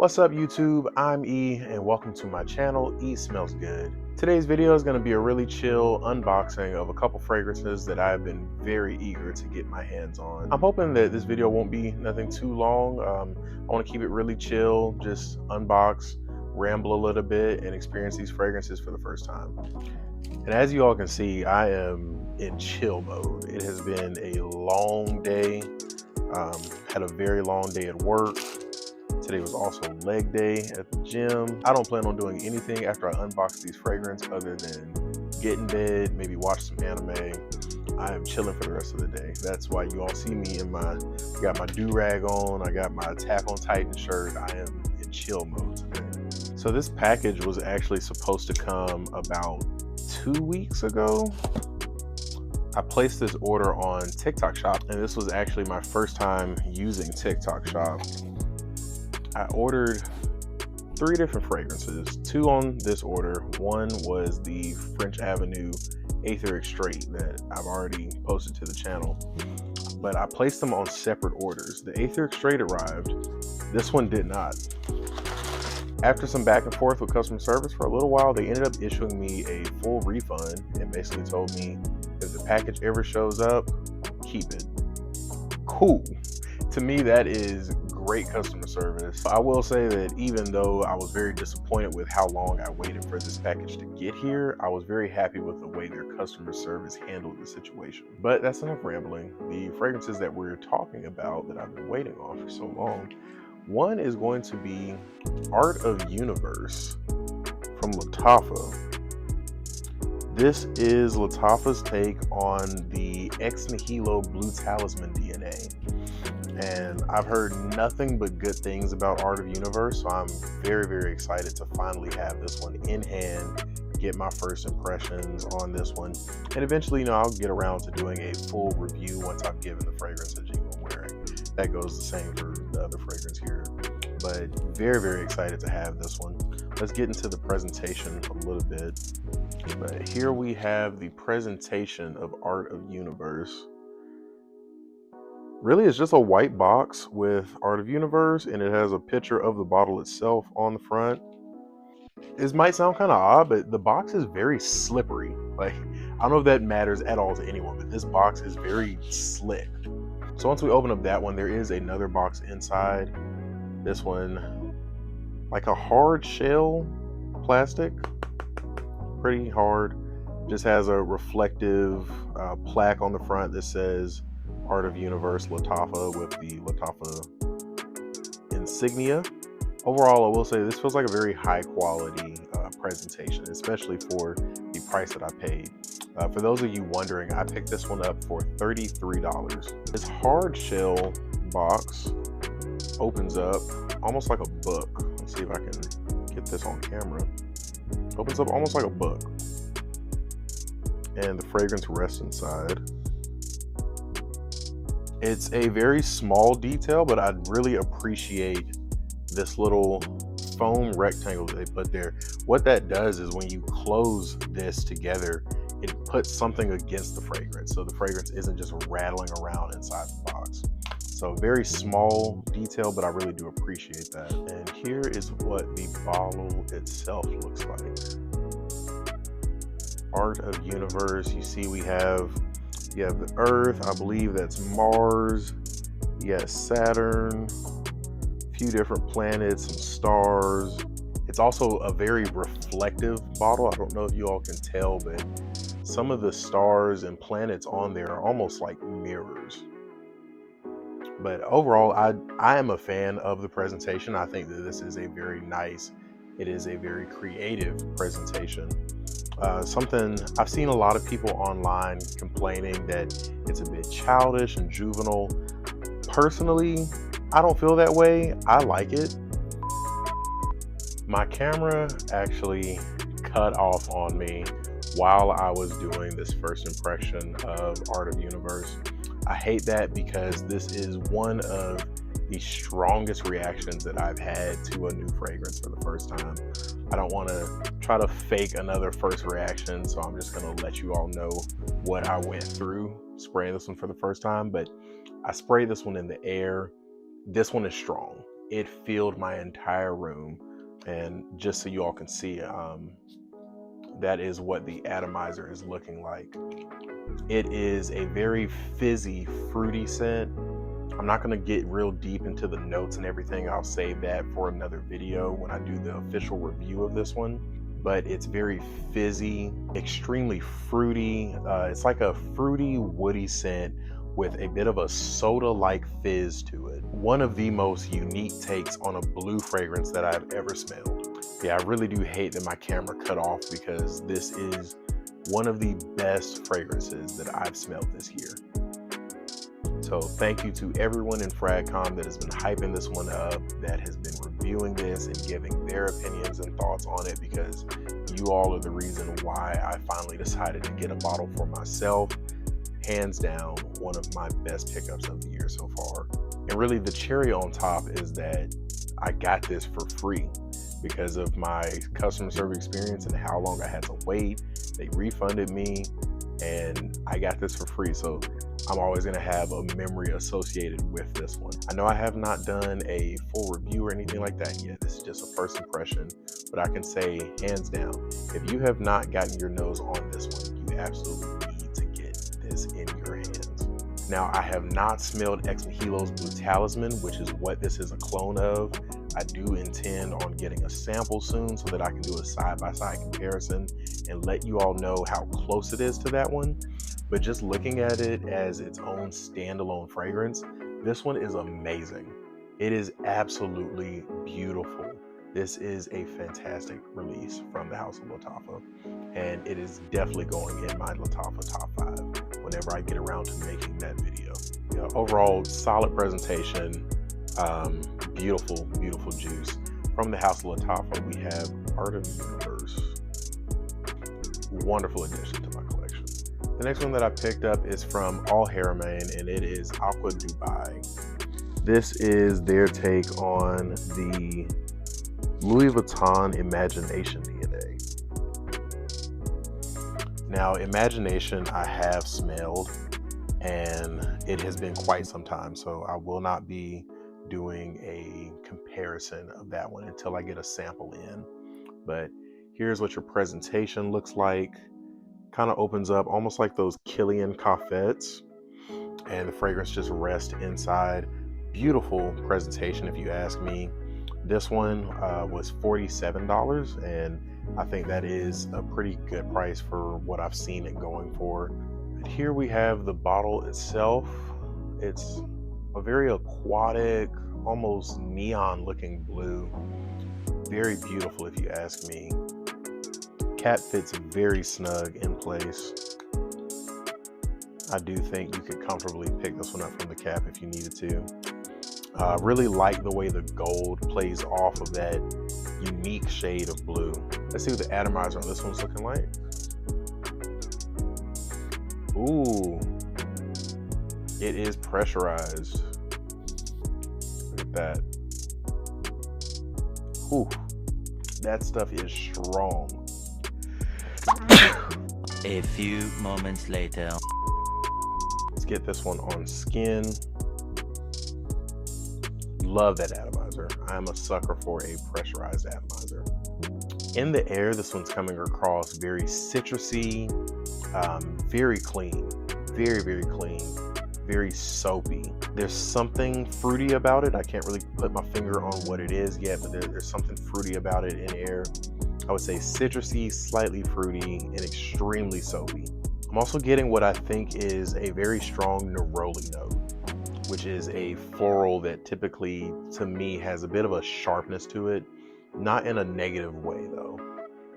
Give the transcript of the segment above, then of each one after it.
What's up YouTube? I'm E and welcome to my channel, E Smells Good. Today's video is going to be a really chill unboxing of a couple fragrances that I've been very eager to get my hands on. I'm hoping that this video won't be nothing too long. I want to keep it really chill, just unbox, ramble a little bit, and experience these fragrances for the first time. And as you all can see, I am in chill mode. It has been a long day. Had a very long day at work. Today was also leg day at the gym. I don't plan on doing anything after I unbox these fragrances other than get in bed, maybe watch some anime. I am chilling for the rest of the day. That's why you all see me in got my do-rag on, I got my Attack on Titan shirt. I am in chill mode today. So this package was actually supposed to come about 2 weeks ago. I placed this order on TikTok Shop, and this was actually my first time using TikTok Shop. I ordered 3 different fragrances, 2 on this order. One was the French Avenue Aether Extrait that I've already posted to the channel, but I placed them on separate orders. The Aether Extrait arrived, this one did not. After some back and forth with customer service for a little while, they ended up issuing me a full refund and basically told me if the package ever shows up, keep it. Cool. To me, that is great customer service. I will say that even though I was very disappointed with how long I waited for this package to get here, I was very happy with the way their customer service handled the situation. But that's enough rambling. The fragrances that we're talking about that I've been waiting on for so long, one is going to be Art of Universe from Lattafa. This is Lattafa's take on the Ex Nihilo Blue Talisman DNA. And I've heard nothing but good things about Art of Universe, so I'm very, very excited to finally have this one in hand, get my first impressions on this one, and eventually, I'll get around to doing a full review once I've given the fragrance a jingle I'm wearing. That goes the same for the other fragrance here, but very, very excited to have this one. Let's get into the presentation a little bit. But here we have the presentation of Art of Universe. Really, it's just a white box with Art of Universe, and it has a picture of the bottle itself on the front. This might sound kind of odd, but the box is very slippery. Like, I don't know if that matters at all to anyone, but this box is very slick. So once we open up that one, there is another box inside. This one, like a hard shell plastic, pretty hard. Just has a reflective plaque on the front that says Art of Universe Lattafa with the Lattafa insignia. Overall, I will say this feels like a very high quality presentation, especially for the price that I paid. For those of you wondering, I picked this one up for $33. This hard shell box opens up almost like a book. Let's see if I can get this on camera. Opens up almost like a book. And the fragrance rests inside. It's a very small detail, but I really appreciate this little foam rectangle that they put there. What that does is when you close this together, it puts something against the fragrance. So the fragrance isn't just rattling around inside the box. So very small detail, but I really do appreciate that. And here is what the bottle itself looks like. Art of Universe, you see you have the Earth, I believe that's Mars, you got Saturn, a few different planets, some stars. It's also a very reflective bottle. I don't know if you all can tell, but some of the stars and planets on there are almost like mirrors. But overall, I am a fan of the presentation. I think that this is a very nice, it is a very creative presentation. Something I've seen a lot of people online complaining that it's a bit childish and juvenile. Personally, I don't feel that way. I like it. My camera actually cut off on me while I was doing this first impression of Art of Universe. I hate that because this is one of the strongest reactions that I've had to a new fragrance for the first time. I don't want to try to fake another first reaction, so I'm just going to let you all know what I went through spraying this one for the first time. But I sprayed this one in the air. This one is strong. it filled my entire room. And just so you all can see, that is what the atomizer is looking like. It is a very fizzy, fruity scent. I'm not going to get real deep into the notes and everything. I'll save that for another video when I do the official review of this one. But it's very fizzy, extremely fruity. It's like a fruity, woody scent with a bit of a soda-like fizz to it. One of the most unique takes on a blue fragrance that I've ever smelled. Yeah, I really do hate that my camera cut off, because this is one of the best fragrances that I've smelled this year. So thank you to everyone in fragcomm that has been hyping this one up, that has been reviewing this and giving their opinions and thoughts on it, because you all are the reason why I finally decided to get a bottle for myself. Hands down, one of my best pickups of the year so far. And really the cherry on top is that I got this for free because of my customer service experience and how long I had to wait. They refunded me and I got this for free. So I'm always going to have a memory associated with this one. I know I have not done a full review or anything like that yet. This is just a first impression, but I can say hands down, if you have not gotten your nose on this one, you absolutely need to get this in your hands. Now, I have not smelled Ex Nihilo's Blue Talisman, which is what this is a clone of. I do intend on getting a sample soon so that I can do a side-by-side comparison and let you all know how close it is to that one. But just looking at it as its own standalone fragrance, this one is amazing. It is absolutely beautiful. This is a fantastic release from the house of Lattafa, and it is definitely going in my Lattafa top 5 whenever I get around to making that video. Yeah, overall, solid presentation, beautiful, beautiful juice. From the house of Lattafa, we have Art of Universe. Wonderful addition to my collection. The next one that I picked up is from Haramain, and it is Aqua Dubai. This is their take on the Louis Vuitton Imagination DNA. Now, Imagination I have smelled, and it has been quite some time, so I will not be doing a comparison of that one until I get a sample in. But here's what your presentation looks like. Kind of opens up almost like those Killian Coffettes, and the fragrance just rests inside. Beautiful presentation, if you ask me. This one was $47, and I think that is a pretty good price for what I've seen it going for. And here we have the bottle itself. It's a very aquatic, almost neon looking blue. Very beautiful, if you ask me. Cap fits very snug in place. I do think you could comfortably pick this one up from the cap if you needed to. Really like the way the gold plays off of that unique shade of blue. Let's see what the atomizer on this one's looking like. Ooh, it is pressurized. Look at that. Ooh, that stuff is strong. A few moments later. Let's get this one on skin. Love that atomizer. I'm a sucker for a pressurized atomizer. In the air, this one's coming across very citrusy, very clean, very, very clean, very soapy. There's something fruity about it. I can't really put my finger on what it is yet, but there's something fruity about it in air. I would say citrusy, slightly fruity, and extremely soapy. I'm also getting what I think is a very strong neroli note, which is a floral that typically, to me, has a bit of a sharpness to it. Not in a negative way, though.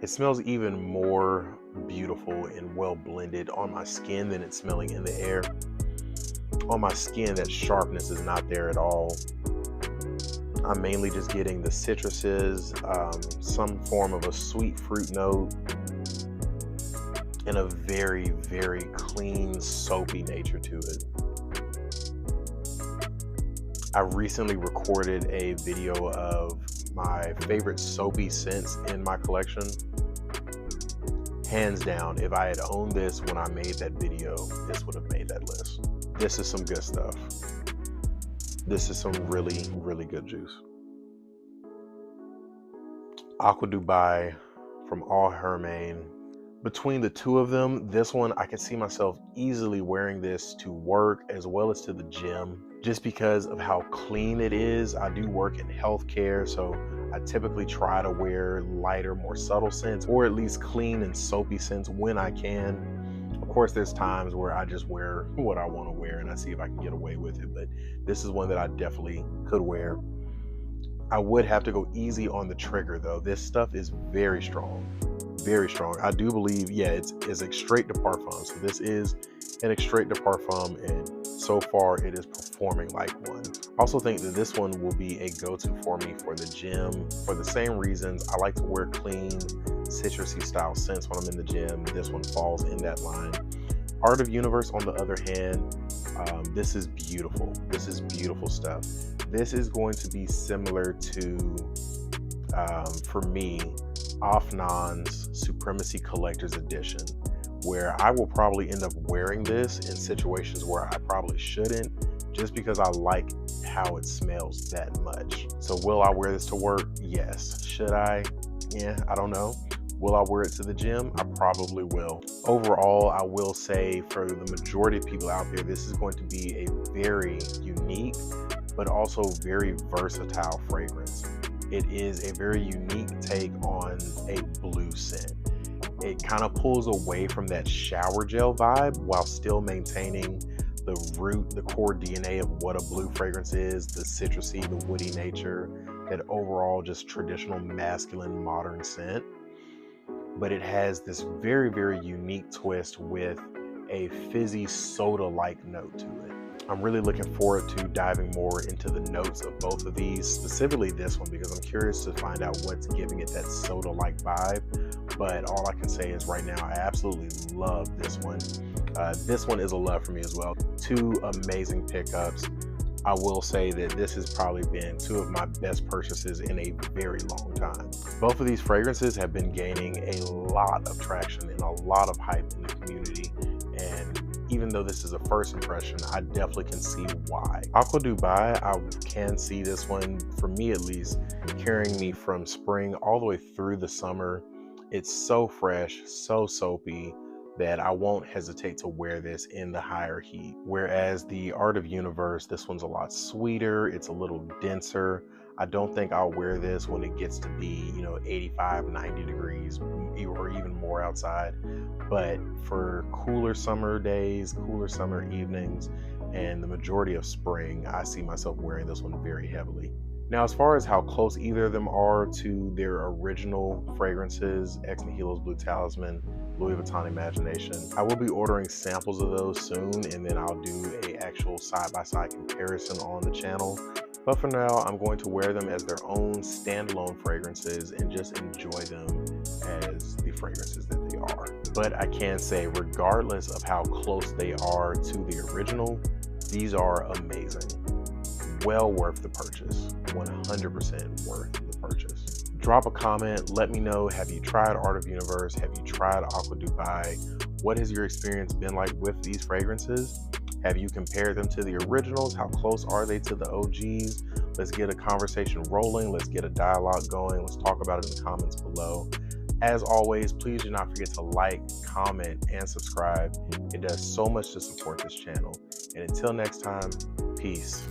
It smells even more beautiful and well blended on my skin than it's smelling in the air. On my skin, that sharpness is not there at all. I'm mainly just getting the citruses, some form of a sweet fruit note, and a very, very clean, soapy nature to it. I recently recorded a video of my favorite soapy scents in my collection. Hands down, if I had owned this when I made that video, this would have made that list. This is some good stuff. This is some really, really good juice. Aqua Dubai from all Haramain. Between the two of them, this one, I can see myself easily wearing this to work as well as to the gym, just because of how clean it is. I do work in healthcare, so I typically try to wear lighter, more subtle scents, or at least clean and soapy scents when I can. Of course, there's times where I just wear what I want to wear and I see if I can get away with it, but this is one that I definitely could wear. I would have to go easy on the trigger though. This stuff is very strong. Very strong. I do believe, yeah, it's extrait de parfum. So this is an extrait de parfum, and so far it is performing like one. I also think that this one will be a go-to for me for the gym for the same reasons. I like to wear clean, citrusy style scents when I'm in the gym. This one falls in that line. Art of Universe, on the other hand, this is beautiful. This is beautiful stuff. This is going to be similar to, for me, Afnan's Supremacy Collector's Edition, where I will probably end up wearing this in situations where I probably shouldn't, just because I like how it smells that much. So will I wear this to work? Yes. Should I? Yeah, I don't know. Will I wear it to the gym? I probably will. Overall, I will say for the majority of people out there, this is going to be a very unique, but also very versatile fragrance. It is a very unique take on a blue scent. It kind of pulls away from that shower gel vibe while still maintaining the root, the core DNA of what a blue fragrance is, the citrusy, the woody nature, that overall just traditional masculine modern scent. But it has this very, very unique twist with a fizzy soda-like note to it. I'm really looking forward to diving more into the notes of both of these, specifically this one, because I'm curious to find out what's giving it that soda-like vibe. But all I can say is right now, I absolutely love this one. This one is a love for me as well. Two amazing pickups. I will say that this has probably been two of my best purchases in a very long time. Both of these fragrances have been gaining a lot of traction and a lot of hype in the community. And even though this is a first impression, I definitely can see why. Aqua Dubai, I can see this one, for me at least, carrying me from spring all the way through the summer. It's so fresh, so soapy, that I won't hesitate to wear this in the higher heat. Whereas the Art of Universe, this one's a lot sweeter, it's a little denser. I don't think I'll wear this when it gets to be, 85, 90 degrees or even more outside. But for cooler summer days, cooler summer evenings, and the majority of spring, I see myself wearing this one very heavily. Now, as far as how close either of them are to their original fragrances, Ex Nihilo's Blue Talisman, Louis Vuitton Imagination, I will be ordering samples of those soon, and then I'll do an actual side-by-side comparison on the channel. But for now, I'm going to wear them as their own standalone fragrances and just enjoy them as the fragrances that they are. But I can say, regardless of how close they are to the original, these are amazing. Well worth the purchase. 100% worth the purchase. Drop a comment. Let me know, have you tried Art of Universe? Have you tried Aqua Dubai? What has your experience been like with these fragrances? Have you compared them to the originals? How close are they to the OGs? Let's get a conversation rolling. Let's get a dialogue going. Let's talk about it in the comments below. As always, please do not forget to like, comment, and subscribe. It does so much to support this channel. And until next time, peace.